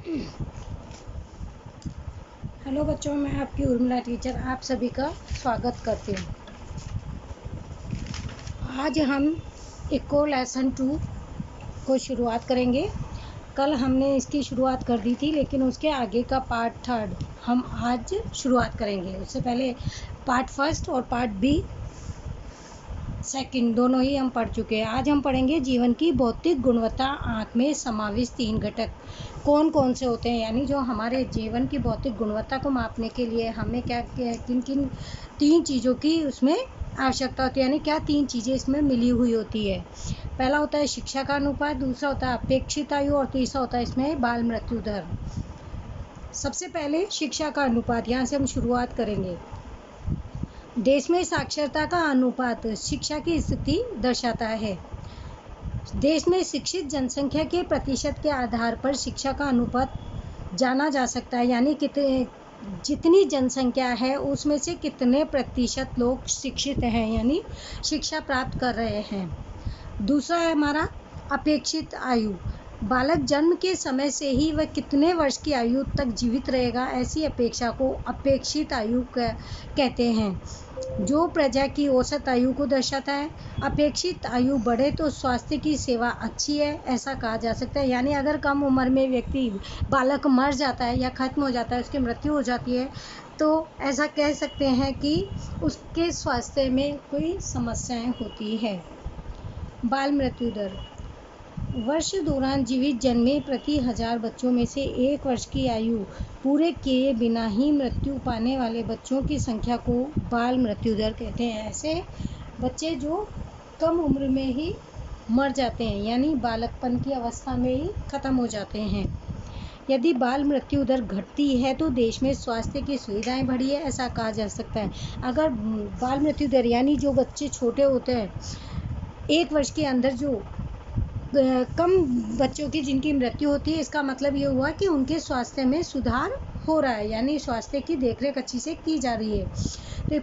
Hello बच्चों, मैं आपकी उर्मिला टीचर आप सभी का स्वागत करती हूँ। आज हम इको लेसन 2 को शुरुआत करेंगे। कल हमने इसकी शुरुआत कर दी थी, लेकिन उसके आगे का पार्ट 3 हम आज शुरुआत करेंगे। उससे पहले पार्ट 1 और पार्ट बी सेकंड दोनों ही हम पढ़ चुके हैं। आज हम पढ़ेंगे जीवन की भौतिक गुणवत्ता आँख में समाविष्ट 3 घटक कौन कौन से होते हैं, यानी जो हमारे जीवन की भौतिक गुणवत्ता को मापने के लिए हमें क्या किन किन 3 चीज़ों की उसमें आवश्यकता होती है, यानी क्या 3 चीज़ें इसमें मिली हुई होती है। पहला होता है शिक्षा का अनुपात, दूसरा होता है अपेक्षित आयु और तीसरा होता है इसमें बाल मृत्यु दर। सबसे पहले शिक्षा का अनुपात, यहाँ से हम शुरुआत करेंगे। देश में साक्षरता का अनुपात शिक्षा की स्थिति दर्शाता है। देश में शिक्षित जनसंख्या के प्रतिशत के आधार पर शिक्षा का अनुपात जाना जा सकता है, यानी जितनी जनसंख्या है उसमें से कितने प्रतिशत लोग शिक्षित हैं, यानी शिक्षा प्राप्त कर रहे हैं। दूसरा है हमारा अपेक्षित आयु। बालक जन्म के समय से ही वह कितने वर्ष की आयु तक जीवित रहेगा, ऐसी अपेक्षा को अपेक्षित आयु कहते हैं, जो प्रजा की औसत आयु को दर्शाता है। अपेक्षित आयु बढ़े तो स्वास्थ्य की सेवा अच्छी है, ऐसा कहा जा सकता है। यानी अगर कम उम्र में बालक मर जाता है या खत्म हो जाता है, उसकी मृत्यु हो जाती है, तो ऐसा कह सकते हैं कि उसके स्वास्थ्य में कोई समस्याएं होती है। बाल मृत्यु दर वर्ष दौरान जीवित जन्मे प्रति 1000 बच्चों में से 1 वर्ष की आयु पूरे किए बिना ही मृत्यु पाने वाले बच्चों की संख्या को बाल मृत्यु दर कहते हैं। ऐसे बच्चे जो कम उम्र में ही मर जाते हैं, यानी बालकपन की अवस्था में ही खत्म हो जाते हैं। यदि बाल मृत्यु दर घटती है तो देश में स्वास्थ्य की सुविधाएं बढ़ी है, ऐसा कहा जा सकता है। अगर बाल मृत्यु दर यानी जो बच्चे छोटे होते हैं, 1 वर्ष के अंदर जो कम बच्चों की जिनकी मृत्यु होती है, इसका मतलब ये हुआ कि उनके स्वास्थ्य में सुधार हो रहा है, यानी स्वास्थ्य की देखरेख अच्छी से की जा रही है। तो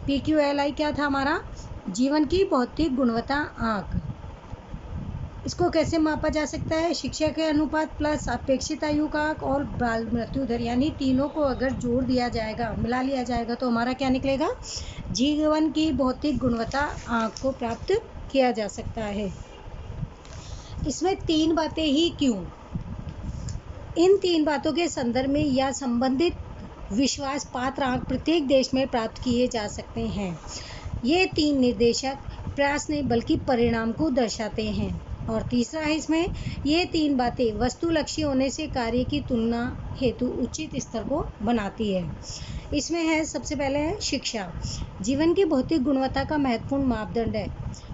PQLI क्या था हमारा? जीवन की भौतिक गुणवत्ता आँक। इसको कैसे मापा जा सकता है? शिक्षा के अनुपात प्लस अपेक्षित आयु का आँक और बाल मृत्यु दर, यानी तीनों को अगर जोड़ दिया जाएगा, मिला लिया जाएगा, तो हमारा क्या निकलेगा? जीवन की भौतिक गुणवत्ता आँक को प्राप्त किया जा सकता है। इसमें 3 बातें ही क्यों? इन 3 बातों के संदर्भ में या संबंधित विश्वास पात्र आँक प्रत्येक देश में प्राप्त किए जा सकते हैं। ये 3 निर्देशक प्रयास नहीं बल्कि परिणाम को दर्शाते हैं। और तीसरा है इसमें, ये 3 बातें वस्तुलक्षी होने से कार्य की तुलना हेतु उचित स्तर को बनाती है। इसमें है सबसे पहले है शिक्षा। जीवन की भौतिक गुणवत्ता का महत्वपूर्ण मापदंड है।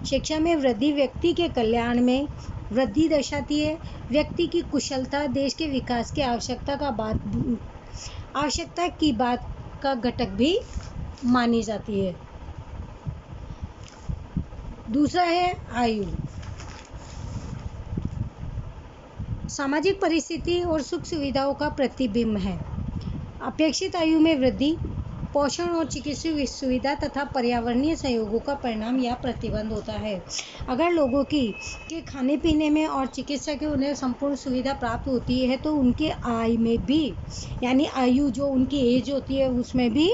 शिक्षा में वृद्धि व्यक्ति के कल्याण में वृद्धि दर्शाती है। व्यक्ति की कुशलता देश के विकास की आवश्यकता की बात का घटक भी मानी जाती है। दूसरा है आयु। सामाजिक परिस्थिति और सुख सुविधाओं का प्रतिबिंब है। अपेक्षित आयु में वृद्धि पोषण और चिकित्सीय सुविधा तथा पर्यावरणीय संयोगों का परिणाम या प्रतिबंध होता है। अगर लोगों के खाने पीने में और चिकित्सा के उन्हें संपूर्ण सुविधा प्राप्त होती है, तो उनके आय में भी, यानी आयु जो उनकी एज होती है उसमें भी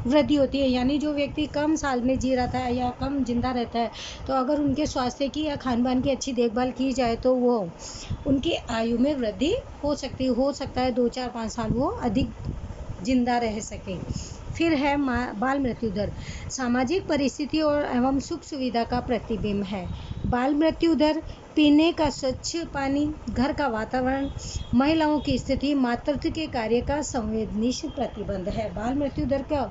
वृद्धि होती है। यानी जो व्यक्ति कम साल में जी रहा था या कम जिंदा रहता है, तो अगर उनके स्वास्थ्य की या खान पान की अच्छी देखभाल की जाए तो वो उनकी आयु में वृद्धि हो सकता है 2, 4, 5 साल वो अधिक जिंदा रह सके। फिर है बाल मृत्यु दर। सामाजिक परिस्थिति और एवं सुख सुविधा का प्रतिबिंब है। बाल मृत्यु दर पीने का स्वच्छ पानी, घर का वातावरण, महिलाओं की स्थिति, मातृत्व के कार्य का संवेदनशील प्रतिबंध है। बाल मृत्यु दर का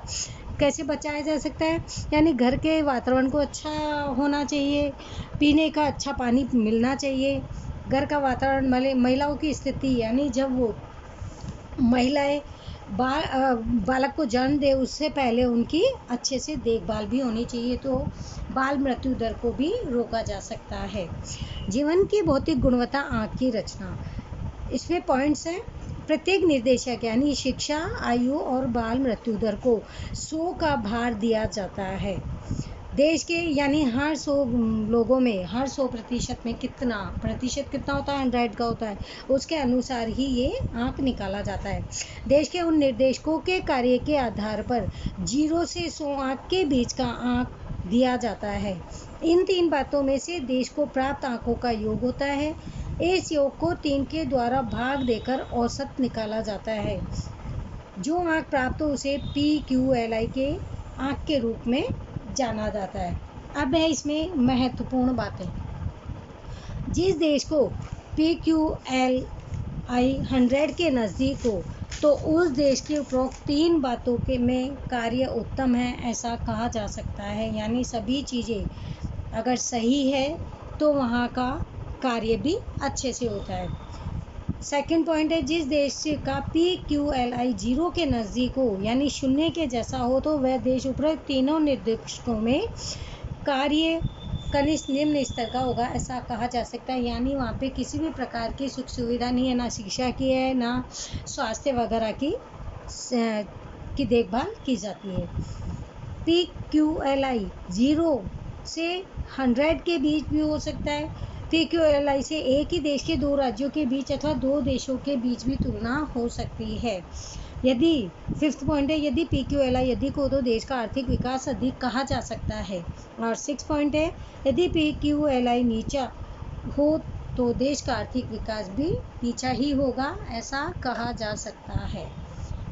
कैसे बचाया जा सकता है? यानी घर के वातावरण को अच्छा होना चाहिए, पीने का अच्छा पानी मिलना चाहिए, घर का वातावरण, महिलाओं की स्थिति, यानी जब वो महिलाएं बालक को जन्म दे उससे पहले उनकी अच्छे से देखभाल भी होनी चाहिए, तो बाल मृत्यु दर को भी रोका जा सकता है। जीवन की भौतिक गुणवत्ता आँक की रचना। इसमें पॉइंट्स हैं। प्रत्येक निर्देशक यानी शिक्षा, आयु और बाल मृत्यु दर को 100 का भार दिया जाता है। देश के यानी हर 100 लोगों में, हर 100% में कितना प्रतिशत कितना होता है, 100 का होता है, उसके अनुसार ही ये आंक निकाला जाता है। देश के उन निर्देशकों के कार्य के आधार पर 0 से 100 अंक के बीच का आंक दिया जाता है। इन 3 बातों में से देश को प्राप्त आंकों का योग होता है। इस योग को 3 के द्वारा भाग देकर औसत निकाला जाता है। जो आंक प्राप्त हो उसे PQLI के आंक के रूप में जाना जाता है। अब है इसमें महत्वपूर्ण बातें। जिस देश को PQLI 100 के नज़दीक हो तो उस देश के उपरोक्त 3 बातों के में कार्य उत्तम है ऐसा कहा जा सकता है। यानी सभी चीज़ें अगर सही है तो वहाँ का कार्य भी अच्छे से होता है। सेकंड पॉइंट है, जिस देश का PQLI 0 के नज़दीक हो यानी 0 के जैसा हो तो वह देश उपरोक्त तीनों निर्देशकों में कार्य कनिष्ठ निम्न स्तर का होगा ऐसा कहा जा सकता है। यानी वहाँ पे किसी भी प्रकार की सुख सुविधा नहीं है, ना शिक्षा की है, ना स्वास्थ्य वगैरह की देखभाल की जाती है। PQLI 0 से 100 के बीच भी हो सकता है। PQLI से एक ही देश के 2 राज्यों के बीच अथवा 2 देशों के बीच भी तुलना हो सकती है। यदि फिफ्थ पॉइंट है, यदि PQLI अधिक हो तो देश का आर्थिक विकास अधिक कहा जा सकता है। और 6 पॉइंट है, यदि PQLI नीचा हो तो देश का आर्थिक विकास भी नीचा ही होगा ऐसा कहा जा सकता है।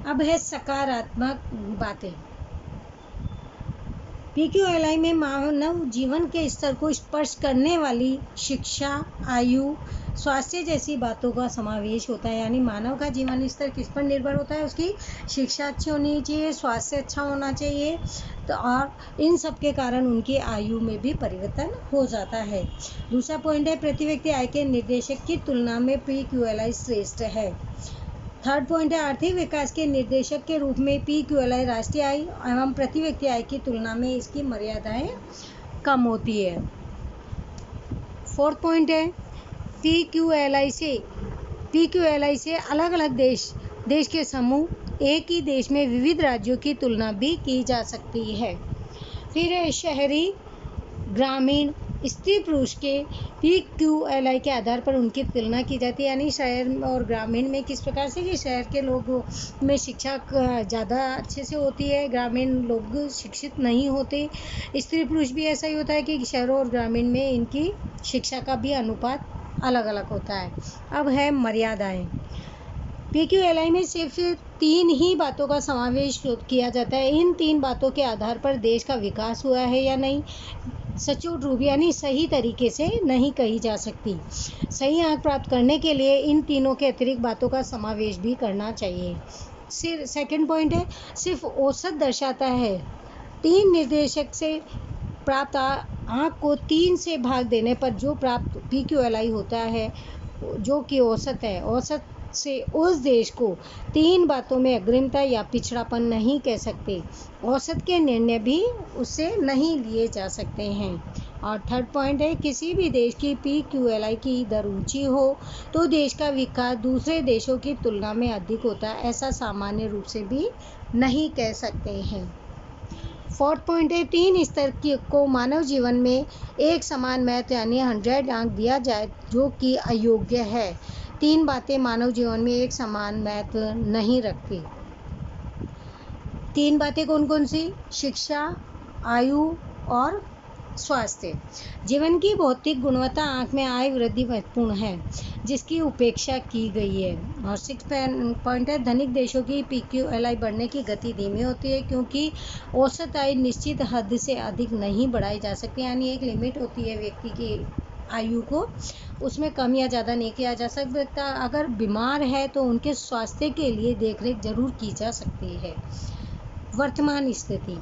अब है सकारात्मक बातें। PQLI में मानव जीवन के स्तर को स्पर्श करने वाली शिक्षा, आयु, स्वास्थ्य जैसी बातों का समावेश होता है। यानी मानव का जीवन स्तर किस पर निर्भर होता है, उसकी शिक्षा अच्छी होनी चाहिए, स्वास्थ्य अच्छा होना चाहिए, तो और इन सब के कारण उनकी आयु में भी परिवर्तन हो जाता है। दूसरा पॉइंट है, प्रति व्यक्ति आय के निर्देशक की तुलना में PQLI श्रेष्ठ है। थर्ड पॉइंट है, आर्थिक विकास के निर्देशक के रूप में PQLI राष्ट्रीय आय एवं प्रति व्यक्ति आय की तुलना में इसकी मर्यादाएं कम होती है। फोर्थ पॉइंट है, PQLI से अलग अलग देश के समूह एक ही देश में विविध राज्यों की तुलना भी की जा सकती है। फिर है शहरी, ग्रामीण, स्त्री पुरुष के PQLI के आधार पर उनकी तुलना की जाती है। यानी शहर और ग्रामीण में किस प्रकार से कि शहर के लोगों में शिक्षा ज़्यादा अच्छे से होती है, ग्रामीण लोग शिक्षित नहीं होते। स्त्री पुरुष भी ऐसा ही होता है कि शहरों और ग्रामीण में इनकी शिक्षा का भी अनुपात अलग अलग होता है। अब है मर्यादाएं। PQLI में सिर्फ 3 ही बातों का समावेश किया जाता है। इन 3 बातों के आधार पर देश का विकास हुआ है या नहीं सचोट रूप यानी सही तरीके से नहीं कही जा सकती। सही आंक प्राप्त करने के लिए इन तीनों के अतिरिक्त बातों का समावेश भी करना चाहिए। सेकंड पॉइंट है, सिर्फ औसत दर्शाता है। 3 निर्देशक से प्राप्त आंक को 3 से भाग देने पर जो प्राप्त PQLI होता है जो कि औसत है, औसत से उस देश को 3 बातों में अग्रिमता या पिछड़ापन नहीं कह सकते। औसत के निर्णय भी उससे नहीं लिए जा सकते हैं। और थर्ड पॉइंट है, किसी भी देश की PQLI की दर ऊंची हो तो देश का विकास दूसरे देशों की तुलना में अधिक होता है ऐसा सामान्य रूप से भी नहीं कह सकते हैं। फोर्थ पॉइंट है, 3 स्तर को मानव जीवन में एक समान महत्व यानी 100 अंक दिया जाए जो कि अयोग्य है। 3 बातें मानव जीवन में एक समान महत्व नहीं रखती। 3 बातें कौन कौन सी? शिक्षा, आयु और स्वास्थ्य। जीवन की भौतिक गुणवत्ता आंक में आय वृद्धि महत्वपूर्ण है जिसकी उपेक्षा की गई है। और 6 पॉइंट है, धनिक देशों की PQLI बढ़ने की गति धीमी होती है क्योंकि औसत आय निश्चित हद से अधिक नहीं बढ़ाई जा सकती। यानी एक लिमिट होती है व्यक्ति की आयु को, उसमें कम या ज़्यादा नहीं किया जा सकता। अगर बीमार है तो उनके स्वास्थ्य के लिए देखरेख जरूर की जा सकती है। वर्तमान स्थिति,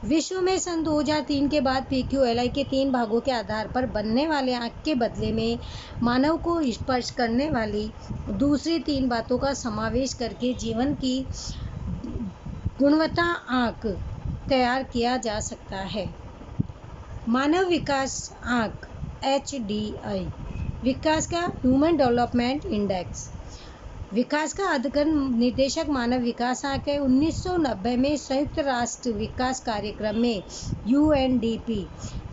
विश्व में सन 2003 के बाद PQLI के 3 भागों के आधार पर बनने वाले आंक के बदले में मानव को स्पर्श करने वाली दूसरी 3 बातों का समावेश करके जीवन की गुणवत्ता आंक तैयार किया जा सकता है। मानव विकास आंक HDI, विकास का ह्यूमन डेवलपमेंट इंडेक्स, विकास का अधिकरण निर्देशक मानव विकास आंक है। 1990 में संयुक्त राष्ट्र विकास कार्यक्रम में UNDP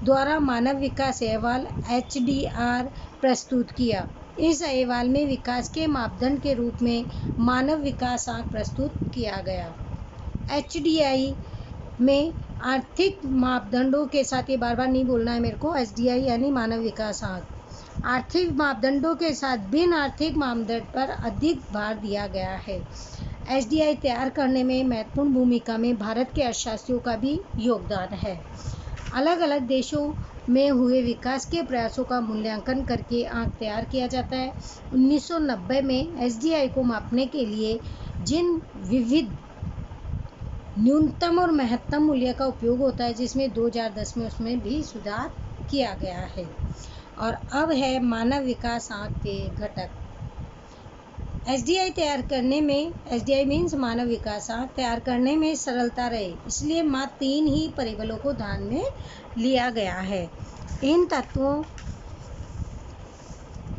द्वारा मानव विकास अहवाल HDR प्रस्तुत किया। इस अहवाल में विकास के मापदंड के रूप में मानव विकास आंक प्रस्तुत किया गया। HDI में आर्थिक मापदंडों के साथ, ये बार बार नहीं बोलना है मेरे को, HDI यानी मानव विकास आंक आर्थिक मापदंडों के साथ बिन आर्थिक मापदंड पर अधिक भार दिया गया है। HDI तैयार करने में महत्वपूर्ण भूमिका में भारत के अर्थशास्त्रियों का भी योगदान है। अलग अलग देशों में हुए विकास के प्रयासों का मूल्यांकन करके आंक तैयार किया जाता है। 1990 में HDI को मापने के लिए जिन विविध न्यूनतम और महत्तम मूल्य का उपयोग होता है, जिसमें 2010 में उसमें भी सुधार किया गया है। और अब है मानव विकास आंक के घटक। HDI तैयार करने में, HDI मीन्स मानव विकास आंक तैयार करने में सरलता रहे, इसलिए मात्र 3 ही परिबलों को ध्यान में लिया गया है। इन तत्वों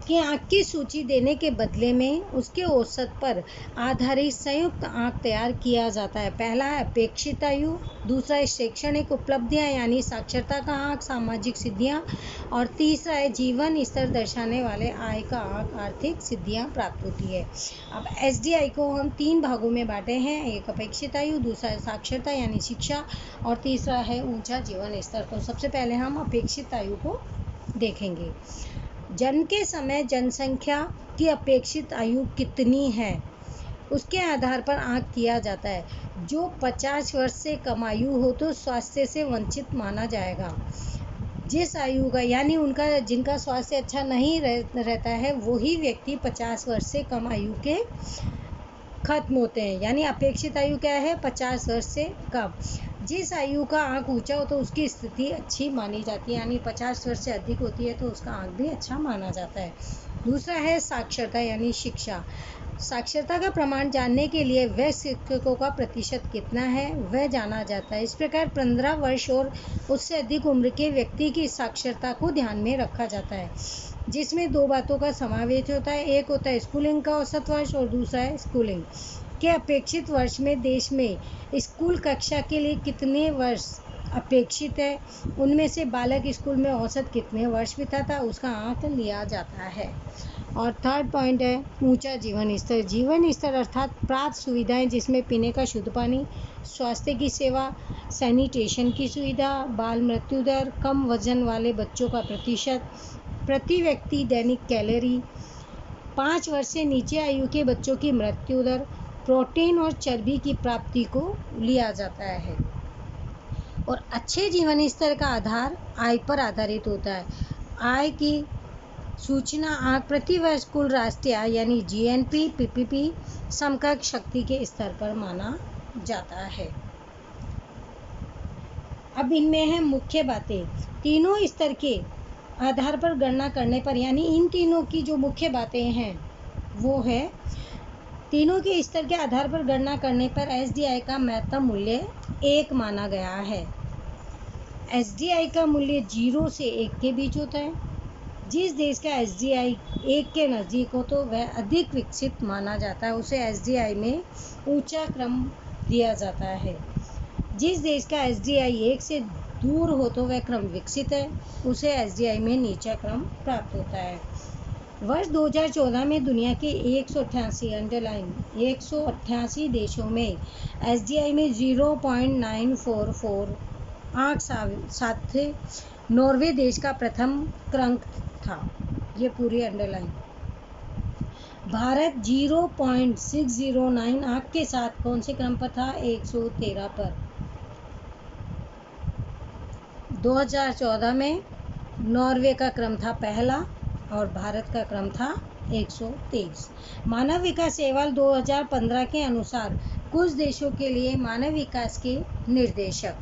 के आंक की सूची देने के बदले में उसके औसत पर आधारित संयुक्त आंक तैयार किया जाता है। पहला है अपेक्षित आयु, दूसरा है शैक्षणिक उपलब्धियां यानी साक्षरता का आंक, सामाजिक सिद्धियां, और तीसरा है जीवन स्तर दर्शाने वाले आय का आंक, आर्थिक सिद्धियां प्राप्त होती है। अब HDI को हम 3 भागों में बांटे हैं, एक अपेक्षित आयु, दूसरा है साक्षरता यानी शिक्षा, और तीसरा है ऊंचा जीवन स्तर। तो सबसे पहले हम अपेक्षित आयु को देखेंगे। जन्म के समय जनसंख्या की अपेक्षित आयु कितनी है, उसके आधार पर आंक किया जाता है। जो 50 वर्ष से कम आयु हो तो स्वास्थ्य से वंचित माना जाएगा। जिस आयु का यानी उनका जिनका स्वास्थ्य अच्छा नहीं रहता है, वही व्यक्ति 50 वर्ष से कम आयु के खत्म होते हैं। यानी अपेक्षित आयु क्या है? 50 वर्ष से कम। जिस आयु का आंक ऊंचा हो तो उसकी स्थिति अच्छी मानी जाती है, यानी 50 वर्ष से अधिक होती है तो उसका आंक भी अच्छा माना जाता है। दूसरा है साक्षरता यानी शिक्षा। साक्षरता का प्रमाण जानने के लिए वह शिक्षकों का प्रतिशत कितना है वह जाना जाता है। इस प्रकार 15 वर्ष और उससे अधिक उम्र के व्यक्ति की साक्षरता को ध्यान में रखा जाता है, जिसमें 2 बातों का समावेश होता है। एक होता है स्कूलिंग का औसत वर्ष और दूसरा है स्कूलिंग के अपेक्षित वर्ष में देश में स्कूल कक्षा के लिए कितने वर्ष अपेक्षित है, उनमें से बालक स्कूल में औसत कितने वर्ष बिताता उसका आंक लिया जाता है। और थर्ड पॉइंट है ऊंचा जीवन स्तर। जीवन स्तर अर्थात प्राप्त सुविधाएं, जिसमें पीने का शुद्ध पानी, स्वास्थ्य की सेवा, सैनिटेशन की सुविधा, बाल मृत्यु दर, कम वजन वाले बच्चों का प्रतिशत, प्रति व्यक्ति दैनिक कैलोरी, 5 वर्ष से नीचे आयु के बच्चों की मृत्यु दर, प्रोटीन और चर्बी की प्राप्ति को लिया जाता है। और अच्छे जीवन स्तर का आधार आय पर आधारित होता है। आय की सूचना आंक प्रति वर्ष कुल राष्ट्रीय आय यानी GNP PPP समकक्ष शक्ति के स्तर पर माना जाता है। अब इनमें है मुख्य बातें। तीनों स्तर के आधार पर गणना करने पर, यानी इन तीनों की जो मुख्य बातें हैं वो है, तीनों के स्तर के आधार पर गणना करने पर HDI का महत्तम मूल्य 1 माना गया है। HDI का मूल्य 0 से 1 के बीच होता है। जिस देश का HDI 1 के नज़दीक हो तो वह अधिक विकसित माना जाता है, उसे HDI में ऊंचा क्रम दिया जाता है। जिस देश का HDI 1 से दूर हो तो वह क्रम विकसित है, उसे HDI में नीचा क्रम प्राप्त होता है। वर्ष 2014 में दुनिया के 188 देशों में HDI में 0.944 आंक साथ थे। नॉर्वे देश का प्रथम क्रम था, ये पूरी अंडरलाइन। भारत 0.609 आंक के साथ कौन से क्रम पर था? 113 पर। 2014 में नॉर्वे का क्रम था पहला और भारत का क्रम था 123। मानव विकास अहवाल 2015 के अनुसार कुछ देशों के लिए मानव विकास के निर्देशक।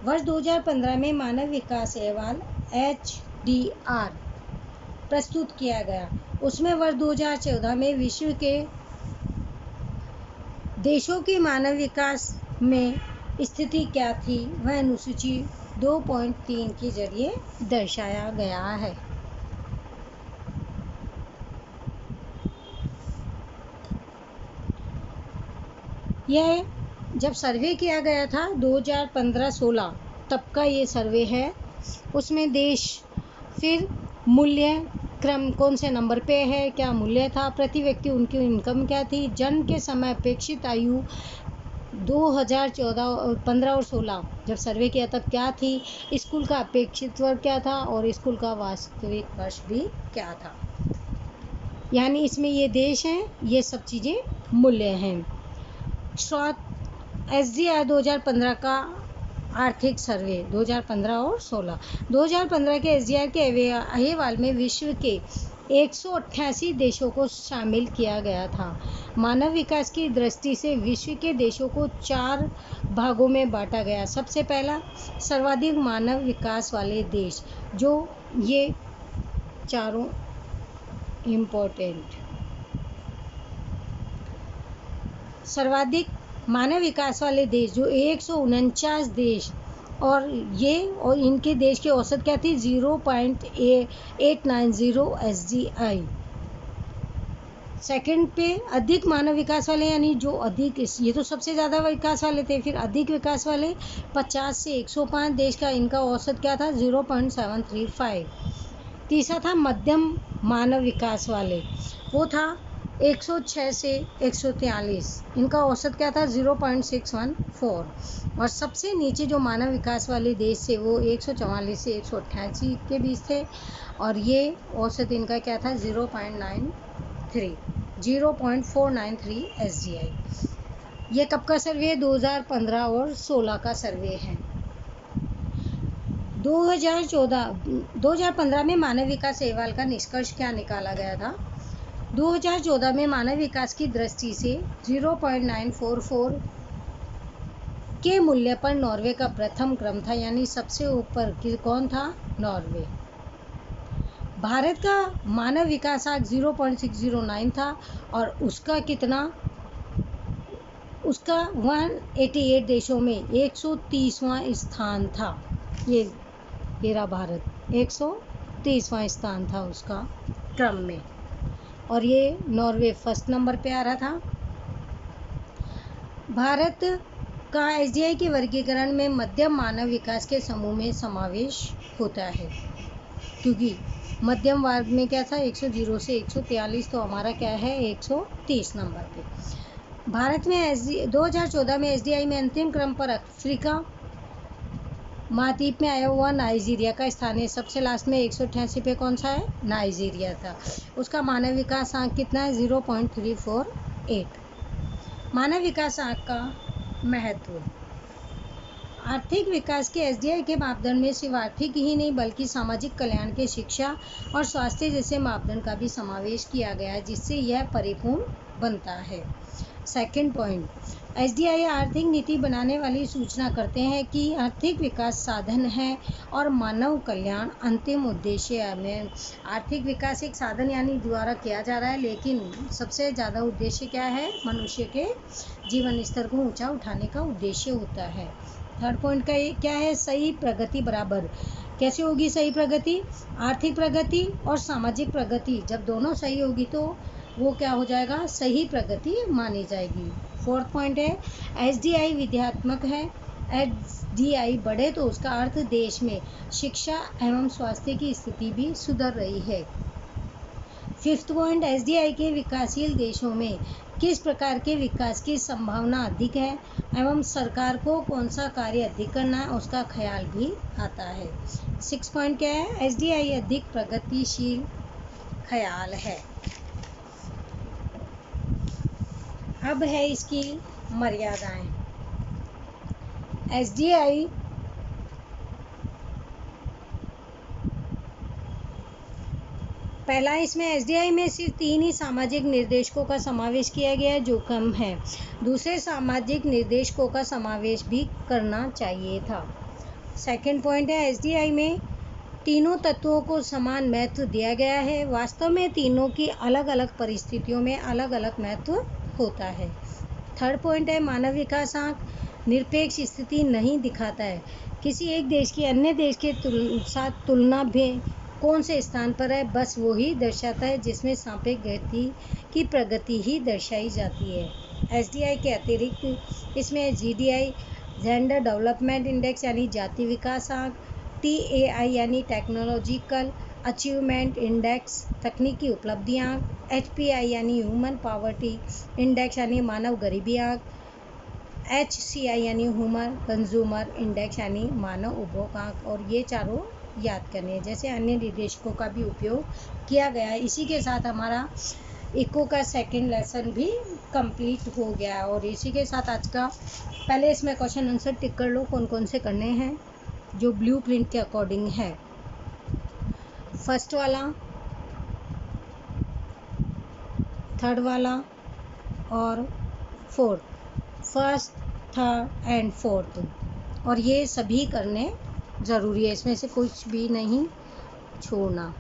वर्ष 2015 में मानव विकास अहवाल HDR प्रस्तुत किया गया। उसमें वर्ष 2014 में विश्व के देशों की मानव विकास में स्थिति क्या थी वह अनुसूची 2.3 के जरिए दर्शाया गया है। यह जब सर्वे किया गया था 2015-16 तब का ये सर्वे है। उसमें देश, फिर मूल्य क्रम कौन से नंबर पे है, क्या मूल्य था, प्रति व्यक्ति उनकी इनकम क्या थी, जन्म के समय अपेक्षित आयु 2014-15 और 16 जब सर्वे किया तब क्या थी, स्कूल का अपेक्षित वर्ग क्या था और स्कूल का वास्तविक वर्ष भी क्या था। यानी इसमें ये देश हैं, ये सब चीज़ें मूल्य हैं। स्रोत SDR 2015 का आर्थिक सर्वे 2015 और 16। 2015 के SDR के अहवाल में विश्व के 188 देशों को शामिल किया गया था। मानव विकास की दृष्टि से विश्व के देशों को 4 भागों में बांटा गया। सबसे पहला, सर्वाधिक मानव विकास वाले देश, जो ये चारों इम्पोर्टेंट, सर्वाधिक मानव विकास वाले देश जो 149 देश, और इनके देश की औसत क्या थी, 0.890 SDI। सेकंड पे अधिक मानव विकास वाले, यानी जो अधिक, ये तो सबसे ज़्यादा विकास वाले थे। फिर अधिक विकास वाले 50 से 105 देश का, इनका औसत क्या था, 0.735। तीसरा था मध्यम मानव विकास वाले, वो था 106 से 143, इनका औसत क्या था, 0.614। और सबसे नीचे जो मानव विकास वाले देश थे वो 144 से 188 के बीच थे, और ये औसत इनका क्या था, 0.493 SDI। ये कब का सर्वे है, 2015 और 16 का सर्वे है। 2015 में मानव विकास अहवाल का निष्कर्ष क्या निकाला गया था। 2014 में मानव विकास की दृष्टि से 0.944 के मूल्य पर नॉर्वे का प्रथम क्रम था, यानी सबसे ऊपर कौन था, नॉर्वे। भारत का मानव विकास आंक 0.609 था, और उसका कितना, उसका 188 देशों में 130वां स्थान था। ये रहा भारत, 130वां स्थान था उसका क्रम में, और ये नॉर्वे फर्स्ट नंबर पे आ रहा था। भारत का SDI के वर्गीकरण में मध्यम मानव विकास के समूह में समावेश होता है, क्योंकि मध्यम वर्ग में क्या था, 100 से 143, तो हमारा क्या है, 130 नंबर पे। भारत में 2014 में SDI में अंतिम क्रम पर अफ्रीका महाद्वीप में आया हुआ नाइजीरिया का स्थान है। सबसे लास्ट में 188 पे कौन सा है, नाइजीरिया था। उसका मानव विकास आंक कितना है, 0.348। मानव विकास आंक का महत्व। आर्थिक विकास के SDI के मापदंड में सिर्फ आर्थिक ही नहीं बल्कि सामाजिक कल्याण के, शिक्षा और स्वास्थ्य जैसे मापदंड का भी समावेश किया गया है, जिससे यह परिपूर्ण बनता है। सेकंड पॉइंट, SDI आर्थिक नीति बनाने वाली सूचना करते हैं कि आर्थिक विकास साधन है और मानव कल्याण अंतिम उद्देश्य है। आर्थिक विकास एक साधन यानी द्वारा किया जा रहा है, लेकिन सबसे ज़्यादा उद्देश्य क्या है, मनुष्य के जीवन स्तर को ऊंचा उठाने का उद्देश्य होता है। थर्ड पॉइंट का ये क्या है, सही प्रगति बराबर। कैसे होगी सही प्रगति, आर्थिक प्रगति और सामाजिक प्रगति जब दोनों सही होगी तो वो क्या हो जाएगा, सही प्रगति मानी जाएगी। फोर्थ पॉइंट है, SDI विध्यात्मक है। SDI बढ़े तो उसका अर्थ देश में शिक्षा एवं स्वास्थ्य की स्थिति भी सुधर रही है। फिफ्थ पॉइंट, SDI के विकासशील देशों में किस प्रकार के विकास की संभावना अधिक है एवं सरकार को कौन सा कार्य अधिक करना है उसका ख्याल भी आता है। 6 पॉइंट क्या है, SDI अधिक प्रगतिशील ख्याल है। अब है इसकी मर्यादाएं। SDI पहला, इसमें SDI में सिर्फ 3 ही सामाजिक निर्देशकों का समावेश किया गया है जो कम है। दूसरे सामाजिक निर्देशकों का समावेश भी करना चाहिए था। सेकंड पॉइंट है, SDI में तीनों तत्वों को समान महत्व दिया गया है। वास्तव में तीनों की अलग अलग परिस्थितियों में अलग अलग महत्व होता है। थर्ड पॉइंट है, मानव विकास आंक निरपेक्ष स्थिति नहीं दिखाता है। किसी एक देश की अन्य देश के साथ तुलना में कौन से स्थान पर है, बस वो ही दर्शाता है जिसमें सापेक्ष गति की प्रगति ही दर्शाई जाती है। SDI के अतिरिक्त इसमें GDI जेंडर डेवलपमेंट इंडेक्स यानी जाति विकास आंक, TAI यानी टेक्नोलॉजिकल अचीवमेंट इंडेक्स तकनीकी उपलब्धि आंक, HPI यानी ह्यूमन पावर्टी इंडेक्स यानी मानव गरीबी आंक, HCI यानी ह्यूमन कंज्यूमर इंडेक्स यानी मानव उपभोग आंक। और ये चारों याद करने हैं, जैसे अन्य निर्देशकों का भी उपयोग किया गया है। इसी के साथ हमारा इको का सेकंड लेसन भी कंप्लीट हो गया है। और इसी के साथ आज का पहले इसमें क्वेश्चन आंसर टिक कर लो कौन कौन से करने हैं जो ब्लूप्रिंट के अकॉर्डिंग है। फर्स्ट वाला, थर्ड वाला और fourth, first, third and fourth, और ये सभी करने ज़रूरी है, इसमें से कुछ भी नहीं छोड़ना।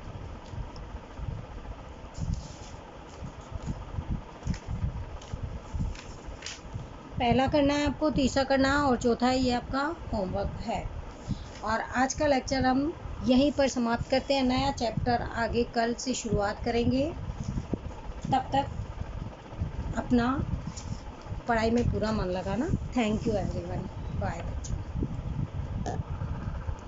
पहला करना है आपको, तीसरा करना है और चौथा ये आपका होमवर्क है। और आज का लेक्चर हम यहीं पर समाप्त करते हैं। नया चैप्टर आगे कल से शुरुआत करेंगे। तब तक अपना पढ़ाई में पूरा मन लगाना। Thank you everyone, bye.